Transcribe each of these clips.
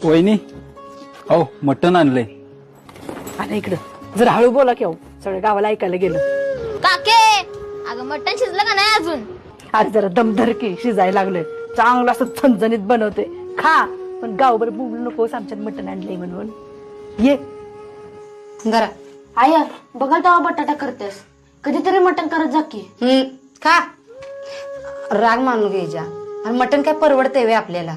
वहिनी हो मटण आणलंय. आणि इकडं जर हळू बोला की सगळ्या गावाला ऐकायला गेलं. काके अगं मटण शिजलं का नाही अजून? अरे जरा दमधरकी शिजायला लागलोय. चांगलं असं झणझणीत बनवते खा. पण गावभर बोलू नकोस आमच्यात मटण आणलंय म्हणून. ये जरा आय बघा तेव्हा बटाटा करतेस, कधीतरी मटण करत जा की. खा. राग मानू घ्यायच्या. आणि मटण काय परवडते वे आपल्याला?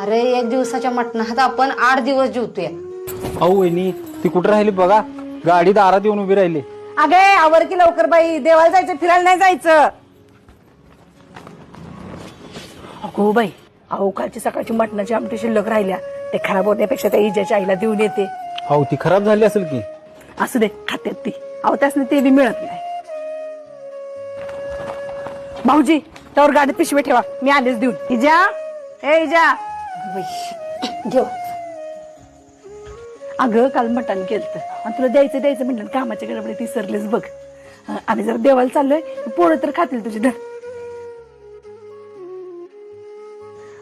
अरे एक दिवसाच्या मटणात आपण 8 दिवस जेवतोय. अहो वहिनी ती कुठं राहिली बघा, गाडी दारात येऊन उभी राहिली. अगे आवर की लवकर बाई, देवाला जायचं फिरायला नाही जायचं. अगो बाई अहो कालची सकाळची मटणाची आमटी शिल्लक राहिल्या, ते खराब होण्यापेक्षा त्या इजाच्या आईला देऊन येते. अहो ती खराब झाली असेल की. असू दे खात्यात ती. अहो त्यासने ते बी मिळत नाही. भाऊजी त्यावर गाडीत पिशवी ठेवा, मी आलेच देऊन. इजा ए इजा घेऊ. अगं काल मटण केलं आणि तुला द्यायचं म्हटलं, कामाच्या गडबडीत विसरलेच बघ. आम्ही जरा देवाला चाललोय, पोरं तर खातील तुझी. धर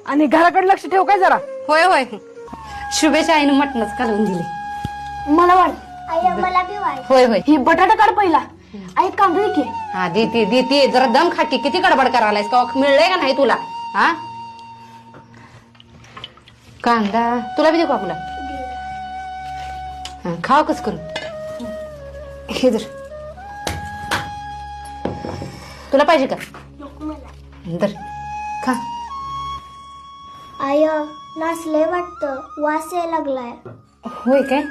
आणि घराकडे लक्ष ठेव काय जरा. होय होय. शुभेच्या आईने मटणच काढून दिली. मला वाढ मला बी वाढ. होय होय. ही बटाटा काढ पहिला. आई कांदा की. हा देते जरा दम खाटी. किती गडबड करायलायस का? मिळलंय का नाही तुला? हा कांदा तुला बी देऊ का? तुला खाव कस करून. हे धर. तुला पाहिजे का? धर खा. आय नाचलंय वाटतं, वास यायला लागलाय. होय काय?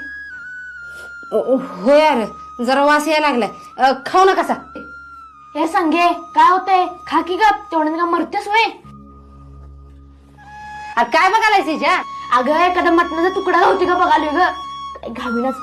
होय अरे जरा वास यायला लागलाय. खाऊ ना कसा. हे संगे काय होतंय? खा की गप. तेवढं का मरतेस वय? अरे काय बघायलायस हिच्या? अगं एखादा मटणाचा तुकडा होती का बघालोय ग. काय घावीनाच.